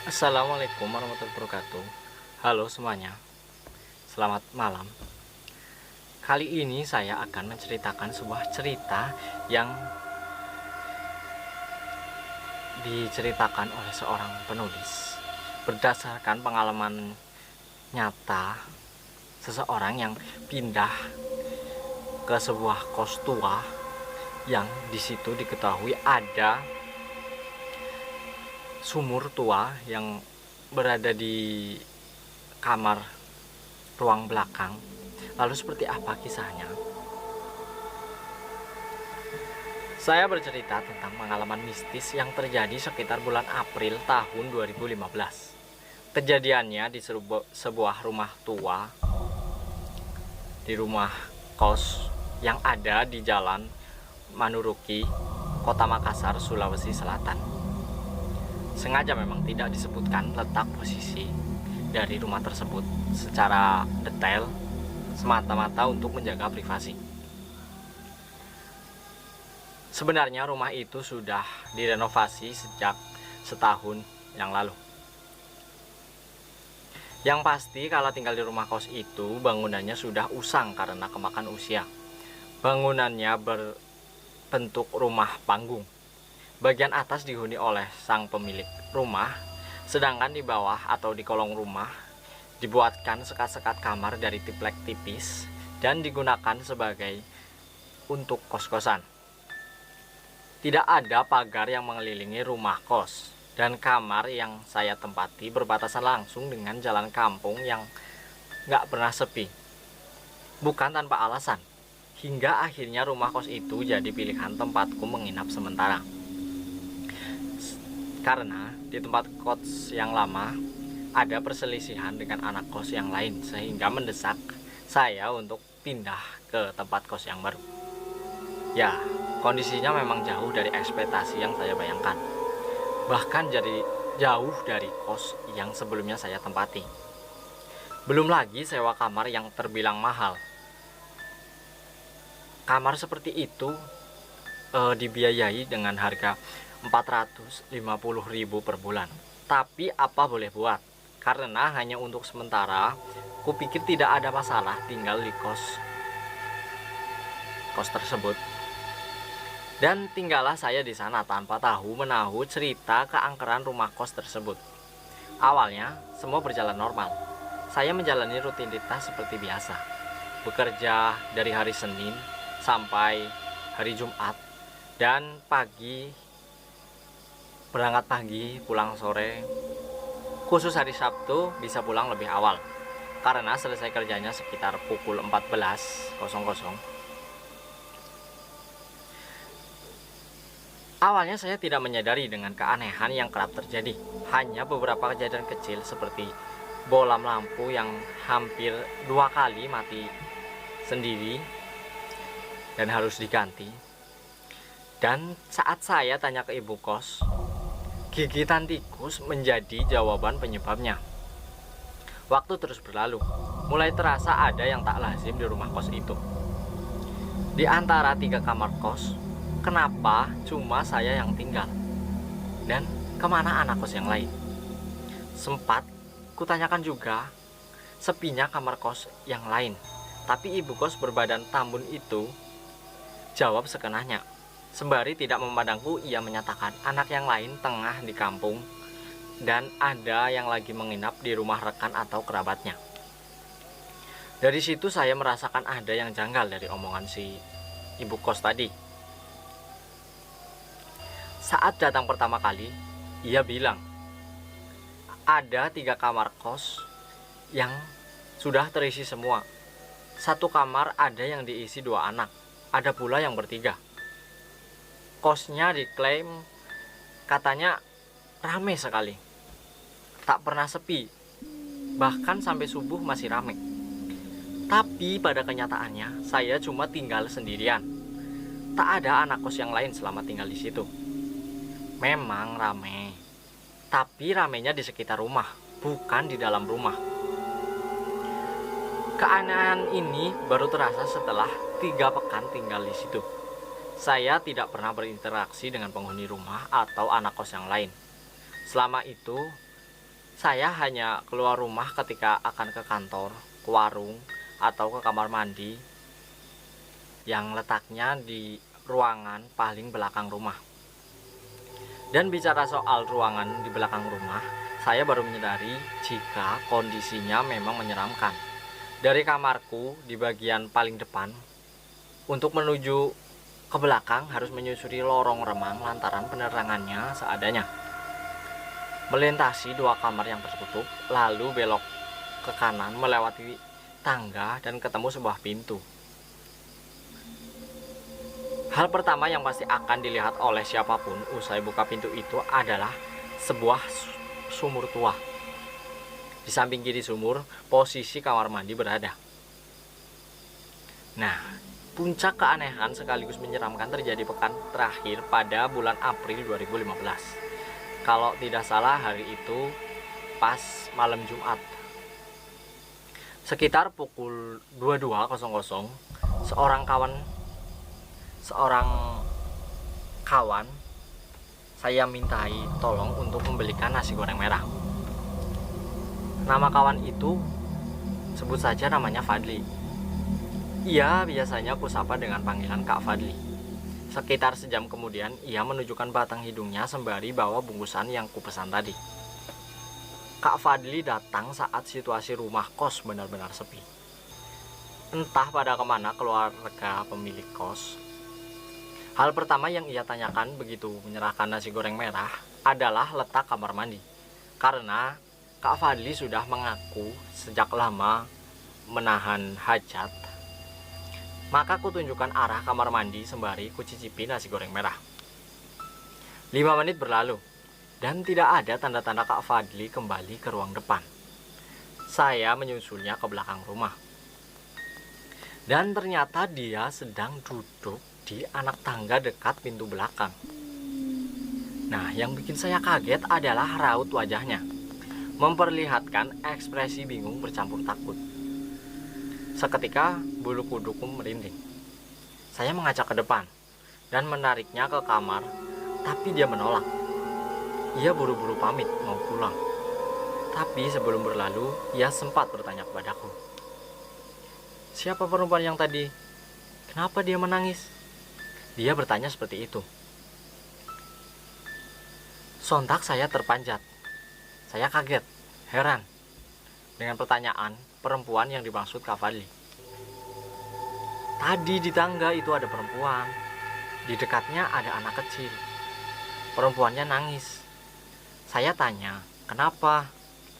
Assalamualaikum warahmatullahi wabarakatuh. Halo semuanya, selamat malam. Kali ini saya akan menceritakan sebuah cerita yang diceritakan oleh seorang penulis berdasarkan pengalaman nyata seseorang yang pindah ke sebuah kos tua yang di situ diketahui ada sumur tua yang berada di kamar ruang belakang. Lalu seperti apa kisahnya? Saya bercerita tentang pengalaman mistis yang terjadi sekitar bulan April tahun 2015. Kejadiannya di sebuah rumah tua, di rumah kos yang ada di Jalan Manuruki, Kota Makassar, Sulawesi Selatan. Sengaja memang tidak disebutkan letak posisi dari rumah tersebut secara detail, semata-mata untuk menjaga privasi. Sebenarnya rumah itu sudah direnovasi sejak setahun yang lalu. Yang pasti kalau tinggal di rumah kos itu bangunannya sudah usang karena kemakan usia. Bangunannya berbentuk rumah panggung. Bagian atas dihuni oleh sang pemilik rumah, sedangkan di bawah atau di kolong rumah dibuatkan sekat-sekat kamar dari triplek tipis dan digunakan sebagai untuk kos-kosan. Tidak ada pagar yang mengelilingi rumah kos, dan kamar yang saya tempati berbatasan langsung dengan jalan kampung yang gak pernah sepi. Bukan tanpa alasan, hingga akhirnya rumah kos itu jadi pilihan tempatku menginap sementara. Karena di tempat kos yang lama ada perselisihan dengan anak kos yang lain, sehingga mendesak saya untuk pindah ke tempat kos yang baru. Ya, kondisinya memang jauh dari ekspektasi yang saya bayangkan. Bahkan jadi jauh dari kos yang sebelumnya saya tempati. Belum lagi sewa kamar yang terbilang mahal. Kamar seperti itu dibiayai dengan harga 450.000 per bulan. Tapi apa boleh buat? Karena hanya untuk sementara, kupikir tidak ada masalah tinggal di kos tersebut. Dan tinggallah saya di sana tanpa tahu menahu cerita keangkeran rumah kos tersebut. Awalnya semua berjalan normal. Saya menjalani rutinitas seperti biasa. Bekerja dari hari Senin sampai hari Jumat, dan berangkat pagi, pulang sore. Khusus hari Sabtu bisa pulang lebih awal karena selesai kerjanya sekitar pukul 14.00. Awalnya saya tidak menyadari dengan keanehan yang kerap terjadi. Hanya beberapa kejadian kecil seperti bolam lampu yang hampir 2 kali mati sendiri dan harus diganti. Dan saat saya tanya ke ibu kos, gigitan tikus menjadi jawaban penyebabnya. Waktu terus berlalu, mulai terasa ada yang tak lazim di rumah kos itu. Di antara 3 kamar kos, kenapa cuma saya yang tinggal? Dan kemana anak kos yang lain? Sempat kutanyakan juga sepinya kamar kos yang lain. Tapi ibu kos berbadan tambun itu jawab sekenanya. Sembari tidak memandangku, ia menyatakan anak yang lain tengah di kampung dan ada yang lagi menginap di rumah rekan atau kerabatnya. Dari situ saya merasakan ada yang janggal dari omongan si ibu kos tadi. Saat datang pertama kali, ia bilang ada 3 kamar kos yang sudah terisi semua. 1 kamar ada yang diisi 2 anak, ada pula yang bertiga. Kosnya diklaim katanya ramai sekali, tak pernah sepi, bahkan sampai subuh masih ramai. Tapi pada kenyataannya saya cuma tinggal sendirian. Tak ada anak kos yang lain selama tinggal di situ. Memang ramai, tapi ramainya di sekitar rumah, bukan di dalam rumah. Keanehan ini baru terasa setelah 3 pekan tinggal di situ. Saya tidak pernah berinteraksi dengan penghuni rumah atau anak kos yang lain. Selama itu Saya hanya keluar rumah ketika akan ke kantor, ke warung, atau ke kamar mandi yang letaknya di ruangan paling belakang rumah. Dan bicara soal ruangan di belakang rumah, saya baru menyadari jika kondisinya memang menyeramkan. Dari kamarku di bagian paling depan, untuk menuju ke belakang harus menyusuri lorong remang lantaran penerangannya seadanya. Melintasi dua kamar yang tertutup, lalu belok ke kanan melewati tangga dan ketemu sebuah pintu. Hal pertama yang pasti akan dilihat oleh siapapun usai buka pintu itu adalah sebuah sumur tua. Di samping kiri sumur, posisi kamar mandi berada. Nah, puncak keanehan sekaligus menyeramkan terjadi pekan terakhir pada bulan April 2015. Kalau tidak salah hari itu pas malam Jumat. Sekitar pukul 22.00, seorang kawan saya mintai tolong untuk membelikan nasi goreng merah. Nama kawan itu sebut saja namanya Fadli. Ia biasanya kusapa dengan panggilan Kak Fadli. Sekitar sejam kemudian ia menunjukkan batang hidungnya sembari bawa bungkusan yang kupesan tadi. Kak Fadli datang saat situasi rumah kos benar-benar sepi. Entah pada kemana keluarga pemilik kos. Hal pertama yang ia tanyakan begitu menyerahkan nasi goreng merah adalah letak kamar mandi. Karena Kak Fadli sudah mengaku sejak lama menahan hajat, maka kutunjukkan arah kamar mandi sembari kucicipi nasi goreng merah. 5 menit berlalu dan tidak ada tanda-tanda Kak Fadli kembali ke ruang depan. Saya menyusulnya ke belakang rumah. Dan ternyata dia sedang duduk di anak tangga dekat pintu belakang. Nah, yang bikin saya kaget adalah raut wajahnya, memperlihatkan ekspresi bingung bercampur takut. Seketika bulu kuduku merinding. Saya mengajak ke depan dan menariknya ke kamar, tapi dia menolak. Ia buru-buru pamit mau pulang. Tapi sebelum berlalu, ia sempat bertanya kepadaku, "Siapa perempuan yang tadi? Kenapa dia menangis?" Dia bertanya seperti itu. Sontak saya terpanjat. Saya kaget, heran dengan pertanyaan perempuan yang dimaksud Kak Fadli. Tadi di tangga itu ada perempuan. Di dekatnya ada anak kecil. Perempuannya nangis. Saya tanya, "Kenapa?"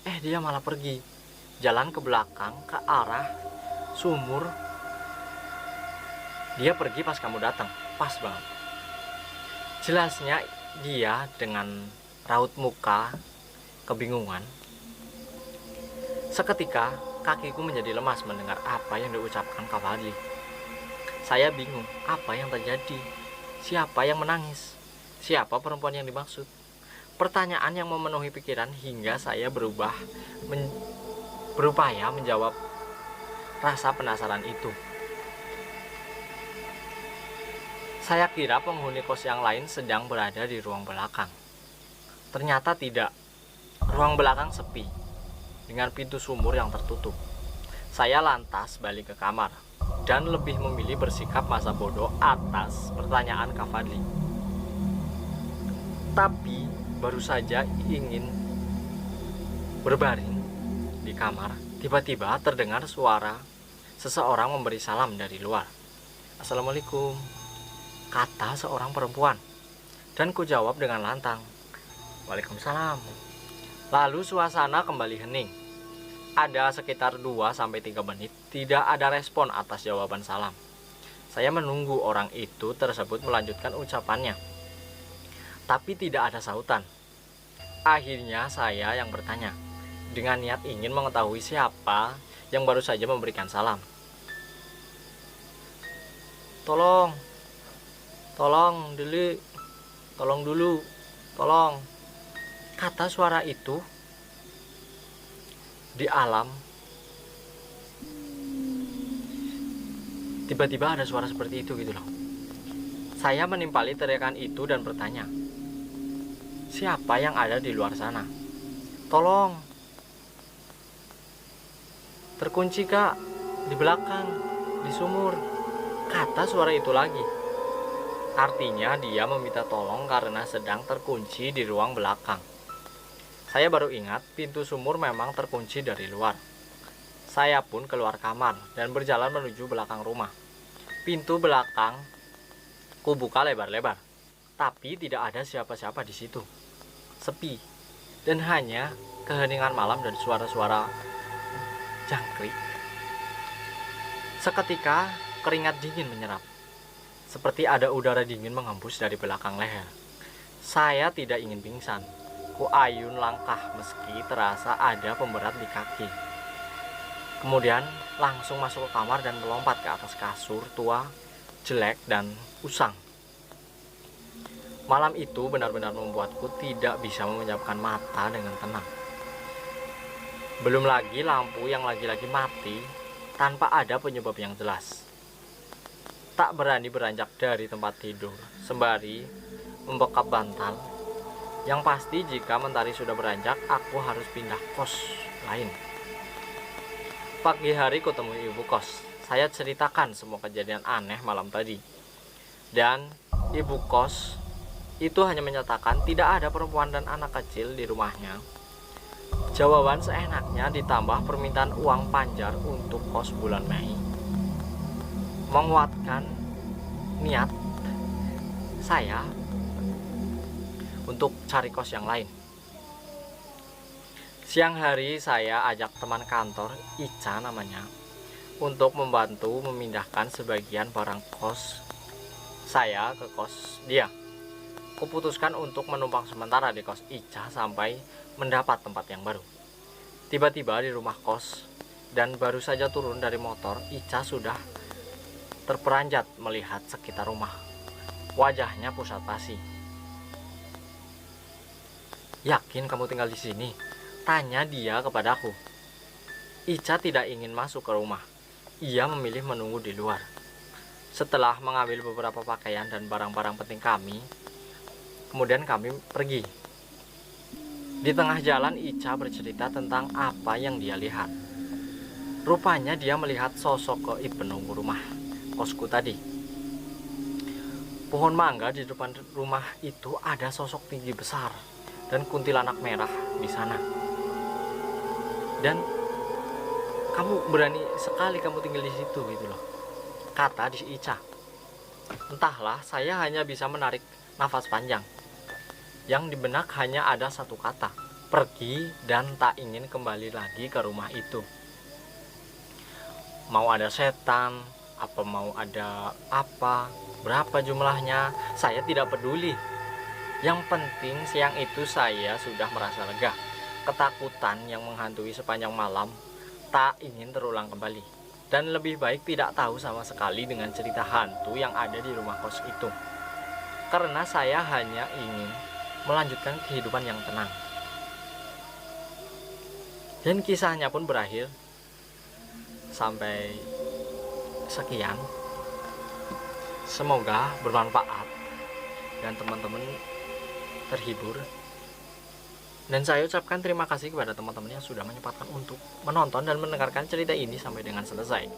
Dia malah pergi. Jalan ke belakang ke arah sumur. Dia pergi pas kamu datang. Pas banget. Jelasnya dia dengan raut muka kebingungan. Seketika kakiku menjadi lemas mendengar apa yang diucapkan Kak Fadli. Saya bingung apa yang terjadi. Siapa yang menangis? Siapa perempuan yang dimaksud? Pertanyaan yang memenuhi pikiran hingga saya berupaya menjawab rasa penasaran itu. Saya kira penghuni kos yang lain sedang berada di ruang belakang. Ternyata tidak. Ruang belakang sepi, dengan pintu sumur yang tertutup. Saya lantas balik ke kamar, dan lebih memilih bersikap masa bodoh atas pertanyaan Kak Fadli. Tapi, baru saja ingin berbaring di kamar, tiba-tiba terdengar suara seseorang memberi salam dari luar. "Assalamualaikum," kata seorang perempuan, dan ku jawab dengan lantang, "Waalaikumsalam." Lalu suasana kembali hening. Ada sekitar 2-3 menit tidak ada respon atas jawaban salam. Saya menunggu orang itu tersebut melanjutkan ucapannya, tapi tidak ada sautan. Akhirnya saya yang bertanya, dengan niat ingin mengetahui siapa yang baru saja memberikan salam. Tolong dulu, kata suara itu di alam. Tiba-tiba ada suara seperti itu gitu loh. Saya menimpali teriakan itu dan bertanya, siapa yang ada di luar sana? "Tolong, terkunci kak, di belakang, di sumur," kata suara itu lagi. Artinya dia meminta tolong karena sedang terkunci di ruang belakang. Saya baru ingat pintu sumur memang terkunci dari luar. Saya pun keluar kamar dan berjalan menuju belakang rumah. Pintu belakang kubuka lebar-lebar, tapi tidak ada siapa-siapa di situ. Sepi, dan hanya keheningan malam dan suara-suara jangkrik. Seketika keringat dingin menyerap, seperti ada udara dingin menghembus dari belakang leher. Saya tidak ingin pingsan. Kuayun langkah meski terasa ada pemberat di kaki. Kemudian langsung masuk ke kamar dan melompat ke atas kasur tua, jelek, dan usang. Malam itu benar-benar membuatku tidak bisa memejamkan mata dengan tenang. Belum lagi lampu yang lagi-lagi mati tanpa ada penyebab yang jelas. Tak berani beranjak dari tempat tidur sembari membekap bantal. Yang pasti jika mentari sudah beranjak, aku harus pindah kos lain. Pagi hari kutemui ibu kos. Saya ceritakan semua kejadian aneh malam tadi. Dan ibu kos itu hanya menyatakan tidak ada perempuan dan anak kecil di rumahnya. Jawaban seenaknya ditambah permintaan uang panjar untuk kos bulan Mei menguatkan niat saya untuk cari kos yang lain. Siang hari saya ajak teman kantor, Ica namanya, untuk membantu memindahkan sebagian barang kos saya ke kos dia. Kuputuskan untuk menumpang sementara di kos Ica sampai mendapat tempat yang baru. Tiba-tiba di rumah kos dan baru saja turun dari motor, Ica sudah terperanjat melihat sekitar rumah. Wajahnya pusat pasi. "Yakin kamu tinggal di sini?" tanya dia kepadaku. Ica tidak ingin masuk ke rumah. Ia memilih menunggu di luar. Setelah mengambil beberapa pakaian dan barang-barang penting kami, kemudian kami pergi. Di tengah jalan Ica bercerita tentang apa yang dia lihat. Rupanya dia melihat sosok gaib penunggu rumah kosku tadi. Pohon mangga di depan rumah itu ada sosok tinggi besar dan kuntilanak merah di sana. Dan "Kamu berani sekali kamu tinggal di situ," gitu loh, kata di Ica. Entahlah, saya hanya bisa menarik nafas panjang. Yang di benak hanya ada satu kata, pergi, dan tak ingin kembali lagi ke rumah itu. Mau ada setan, apa mau ada apa, berapa jumlahnya, saya tidak peduli. Yang penting siang itu saya sudah merasa lega. Ketakutan yang menghantui sepanjang malam tak ingin terulang kembali. Dan lebih baik tidak tahu sama sekali dengan cerita hantu yang ada di rumah kos itu. Karena saya hanya ingin melanjutkan kehidupan yang tenang. Dan kisahnya pun berakhir. Sampai sekian. Semoga bermanfaat dan teman-teman terhibur. Dan saya ucapkan terima kasih kepada teman-teman yang sudah menyempatkan untuk menonton dan mendengarkan cerita ini sampai dengan selesai.